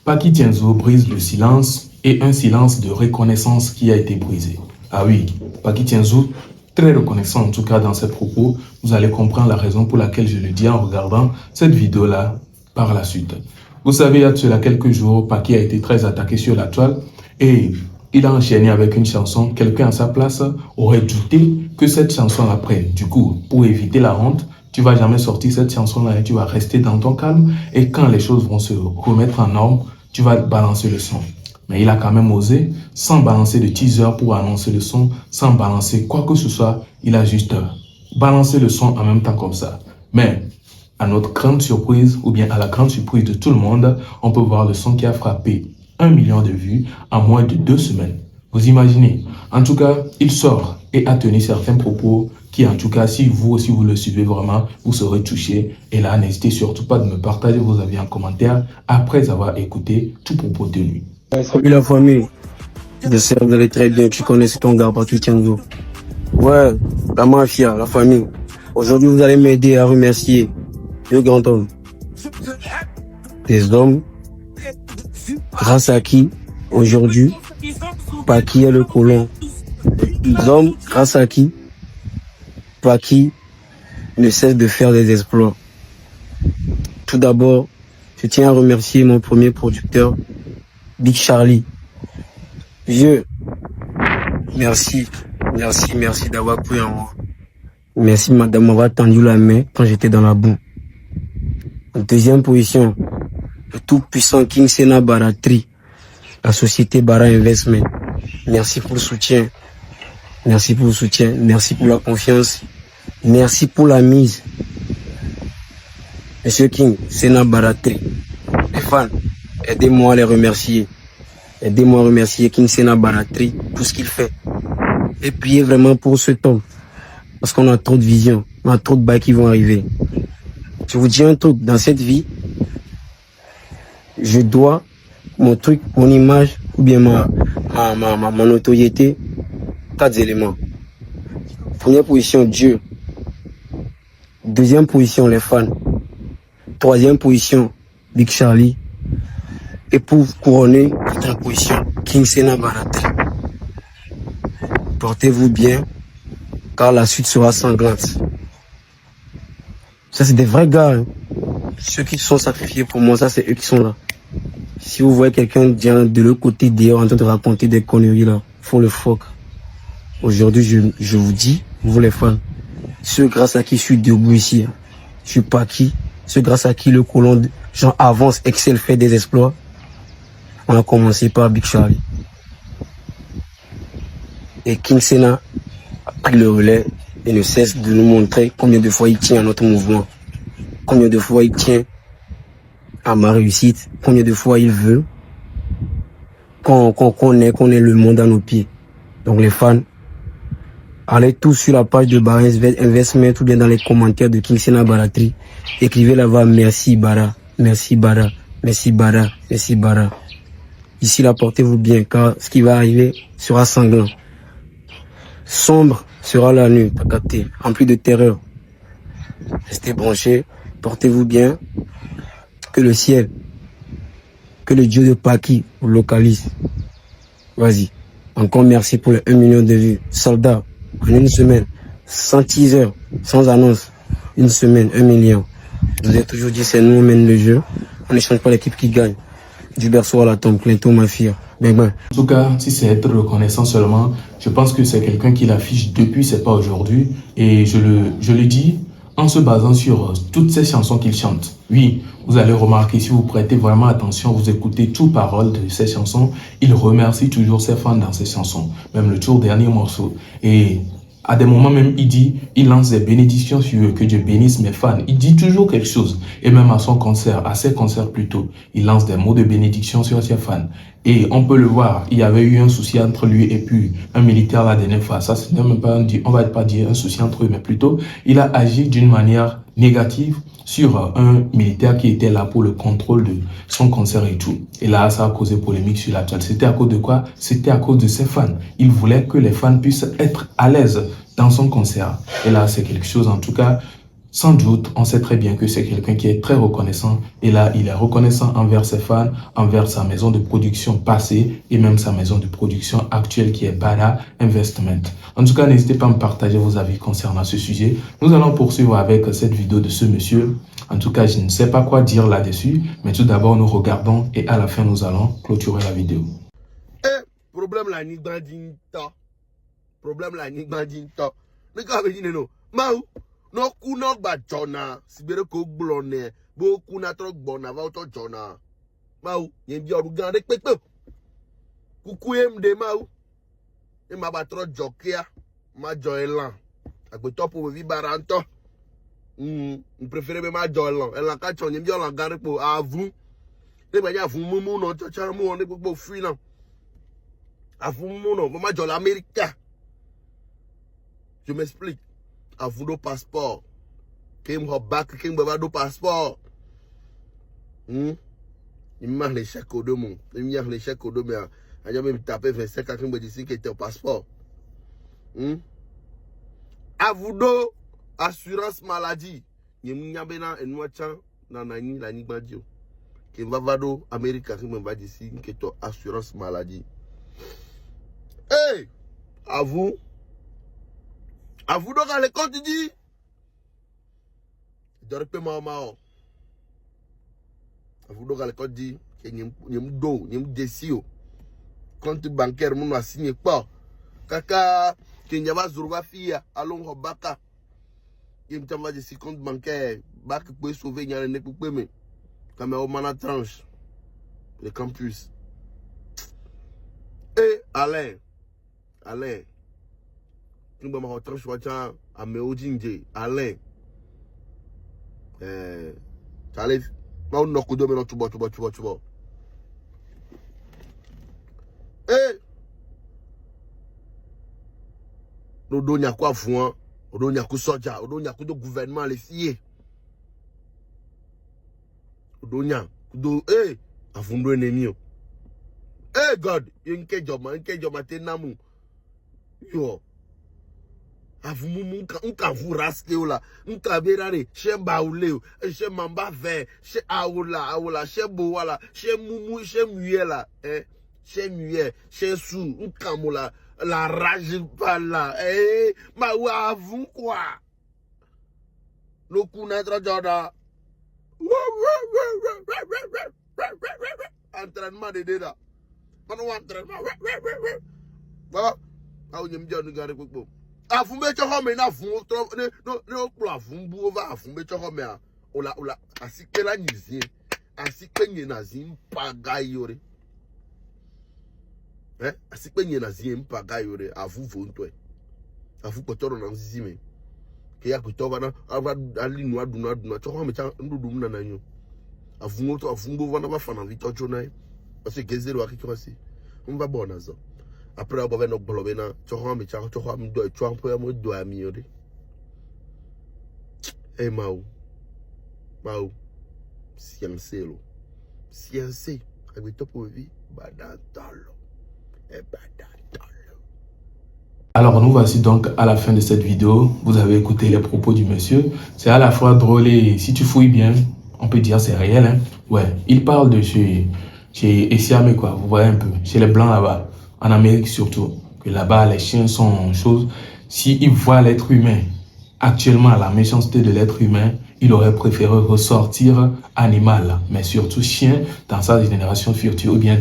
Paki Tienzo brise le silence et un silence de reconnaissance qui a été brisé. Ah oui, Paki Tienzo, très reconnaissant en tout cas dans ses propos. Vous allez comprendre la raison pour laquelle je le dis en regardant cette vidéo-là par la suite. Vous savez, il y a de cela quelques jours, Paki a été très attaqué sur la toile et il a enchaîné avec une chanson. Quelqu'un à sa place aurait douté que cette chanson après, du coup, pour éviter la honte, tu vas jamais sortir cette chanson-là et tu vas rester dans ton calme. Et quand les choses vont se remettre en norme, tu vas balancer le son. Mais il a quand même osé, sans balancer de teaser pour annoncer le son, sans balancer quoi que ce soit, il a juste balancé le son en même temps comme ça. Mais à notre grande surprise, ou bien à la grande surprise de tout le monde, on peut voir le son qui a frappé 1 million de vues en moins de 2 semaines. Vous imaginez? En tout cas, il sort et a tenu certains propos qui, en tout cas, si vous aussi vous le suivez vraiment, vous serez touché. Et là, n'hésitez surtout pas de me partager vos avis en commentaire après avoir écouté tout propos tenu. Salut la famille, je sais que vous allez très bien, tu connais ton gars Paki Tienzo. Ouais, la mafia, la famille. Aujourd'hui, vous allez m'aider à remercier deux grands hommes. Des hommes grâce à qui, aujourd'hui, Paki est le colon. Des hommes grâce à qui, Paki ne cesse de faire des exploits. Tout d'abord, je tiens à remercier mon premier producteur, Big Charlie. Vieux, merci d'avoir cru en moi. Merci de m'avoir tendu la main quand j'étais dans la boue. En deuxième position, le tout-puissant King Sena Baratri, la société Bara Investment. Merci pour le soutien. Merci pour le soutien. Merci pour la confiance. Merci pour la mise. Monsieur King Sena Baratri, les fans, aidez-moi à les remercier. Aidez-moi à remercier King Sena Baratri pour ce qu'il fait. Et priez vraiment pour ce temps. Parce qu'on a trop de visions. On a trop de bails qui vont arriver. Je vous dis un truc. Dans cette vie, je dois mon truc, mon image, ou bien ma notoriété, 4 éléments. Première position, Dieu. Deuxième position, les fans. Troisième position, Big Charlie. Et pour couronner, quatrième position, King Sena Baratri. Portez-vous bien, car la suite sera sanglante. Ça, c'est des vrais gars. Hein. Ceux qui sont sacrifiés pour moi, ça, c'est eux qui sont là. Si vous voyez quelqu'un de l'autre côté dehors en train de raconter des conneries là, faut le fuck. Aujourd'hui, je vous dis, vous les fans, ceux grâce à qui je suis debout ici, je suis Paki, ceux grâce à qui le colon, genre avance, excelle, fait des exploits. On a commencé par Big Charlie. Et King Sena a pris le relais et ne cesse de nous montrer combien de fois il tient à notre mouvement. Combien de fois il tient à ma réussite. Combien de fois il veut qu'on ait le monde à nos pieds. Donc les fans, allez tous sur la page de Bara Investment ou bien dans les commentaires de King Sena Baratri. Écrivez là-bas merci Bara, merci Bara, merci Bara, merci Bara. Ici là, portez-vous bien car ce qui va arriver sera sanglant. Sombre sera la nuit, pas capté, rempli de terreur. Restez branchés, portez-vous bien. Que le ciel, que le Dieu de Paki vous localise. Vas-y. Encore merci pour les 1 million de vues. Soldats, en une semaine, sans teaser, sans annonce, une semaine, 1 million. Je vous ai toujours dit, c'est nous, on mène le jeu. On n'échange pas l'équipe qui gagne. Du berceau à la tombe, Clinton, ma fille. Ben, ben. En tout cas, si c'est être reconnaissant seulement, je pense que c'est quelqu'un qui l'affiche depuis, c'est pas aujourd'hui. Et je le dis en se basant sur toutes ces chansons qu'il chante. Oui, vous allez remarquer, si vous prêtez vraiment attention, vous écoutez toutes paroles de ces chansons, il remercie toujours ses fans dans ses chansons, même le tout dernier morceau. Et à des moments même, il lance des bénédictions sur eux, que Dieu bénisse mes fans. Il dit toujours quelque chose. Et même à son concert, à ses concerts plutôt, il lance des mots de bénédiction sur ses fans. Et on peut le voir, il y avait eu un souci entre lui et puis un militaire la dernière fois. Ça, c'est même pas, on va pas dire un souci entre eux, mais plutôt, il a agi d'une manière négative sur un militaire qui était là pour le contrôle de son concert et tout. Et là, ça a causé polémique sur la toile. C'était à cause de quoi? C'était à cause de ses fans. Il voulait que les fans puissent être à l'aise dans son concert. Et là, c'est quelque chose, en tout cas, Sans doute, on sait très bien que c'est quelqu'un qui est très reconnaissant. Et là, il est reconnaissant envers ses fans, envers sa maison de production passée et même sa maison de production actuelle qui est Bada Investment. En tout cas, n'hésitez pas à me partager vos avis concernant ce sujet. Nous allons poursuivre avec cette vidéo de ce monsieur. En tout cas, je ne sais pas quoi dire là-dessus, mais tout d'abord, nous regardons et à la fin, nous allons clôturer la vidéo. Problème là, ni bandinta. Problème là, ni bandinta. Ne ka be no. Mau. No ku no gba jona. Sibere ko gblone. Bo ku na tro gbona va to jona. Mau, yen bi orugan de pepe. Kuku em de mau. E ma ba tro jokia. Ma jo elan. Agbe top o vi baranto. Préféré be ma jo elan. Elan ka chon yen bi olan gan po avun. E ba ja fun mumu no chacha mu on de gbogbo free now. Avun ma jo l'Amérique. Je m'explique. Avun do passeport. Kim ho back kim baba do passeport. Il m'a les chèques au demain. Il m'a les chèques au demain. Il m'a tapé 25 ans qui me dit que était au passeport. Avun do assurance maladie. Il m'a bena en moitié dans la ni badio. Qui va do Amérique qui me va dire que était assurance maladie. Hey, avou donc les comptes dit de paiement mao avou donc les comptes dit que nyem desio compte bancaire mon a signé pas kaka que nyaba zuruba fia alon hobaka yem tamba de si compte bancaire bak peut sauver nyane ne pour payer comme au mana tranche le campus. Alain, tu vas me tranche wacha à Meodinje, Alain. T'allais, on n'a qu'au domaine tu vois. Odonya quoi fouan, odonya coup soja, odonya coup de gouvernement les filles. Odonya, do afundo ennemi. Hey God, nke joma tenamu. Yo. Avumu nka vu raske ola, nka berare, she baule, she mamba ve, she aola, she boala, she mumu, she muela, she muye, she su, nka mola, la rage pala, ma wa avun quoi. Le coup n'être jada. Entraînement de déda. Pas entraînement. Voilà. Ah, on aime bien nous garder beaucoup. Ah, vous mettez comme un afun, non, pour la fun, vous va, vous mettez comme un. Ola, ainsi que la nizine, ainsi que les nazim, pas gailloré. Ainsi que les nazim, pas gailloré, à vous, vous, toi. À vous, que tu en as zimé. Que ya que tu vas aller noir, tu vas mettre un doudou dans l'agneau. À vous, vous va faire un vite au journal. Parce que zéro à qui tu vas si. On va bon à ça. Après, on va venir au Bolobena. Tu vas me faire un peu de doigt à mieux. Eh, Mao. Science, avec toi pour vivre, badantalo. Alors nous voici donc à la fin de cette vidéo. Vous avez écouté les propos du monsieur. C'est à la fois drôle et si tu fouilles bien, on peut dire c'est réel. Hein? Ouais, il parle de chez Essiamé quoi, vous voyez un peu, chez les blancs là-bas, en Amérique surtout, que là-bas les chiens sont choses. S'ils voient l'être humain, actuellement la méchanceté de l'être humain, il aurait préféré ressortir animal, mais surtout chien dans sa génération future ou bien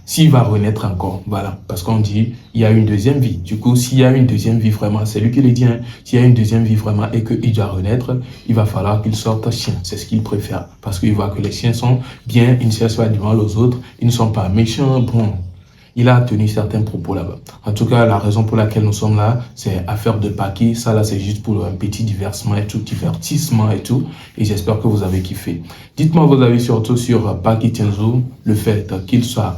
s'il va renaître encore, voilà, parce qu'on dit il y a une deuxième vie. Du coup, s'il y a une deuxième vie vraiment, c'est lui qui le dit, hein, s'il y a une deuxième vie vraiment et qu'il doit renaître, il va falloir qu'il sorte chien, c'est ce qu'il préfère, parce qu'il voit que les chiens sont bien, ils ne cherchent pas du mal aux autres, ils ne sont pas méchants, bon. Il a tenu certains propos là-bas. En tout cas, la raison pour laquelle nous sommes là, c'est affaire de Paki. Ça là, c'est juste pour un petit divertissement et tout. Et j'espère que vous avez kiffé. Dites-moi vos avis surtout sur Paki Tienzo. Le fait qu'il soit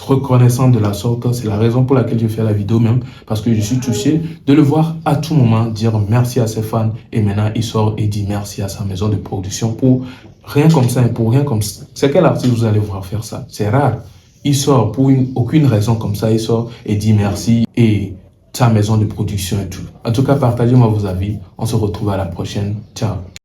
reconnaissant de la sorte, c'est la raison pour laquelle je fais la vidéo même. Parce que je suis touché de le voir à tout moment dire merci à ses fans. Et maintenant, il sort et dit merci à sa maison de production pour rien comme ça et pour rien comme ça. C'est quel artiste vous allez voir faire ça? C'est rare. Il sort pour aucune raison comme ça, il sort et dit merci. Et sa maison de production et tout. En tout cas, partagez-moi vos avis. On se retrouve à la prochaine. Ciao.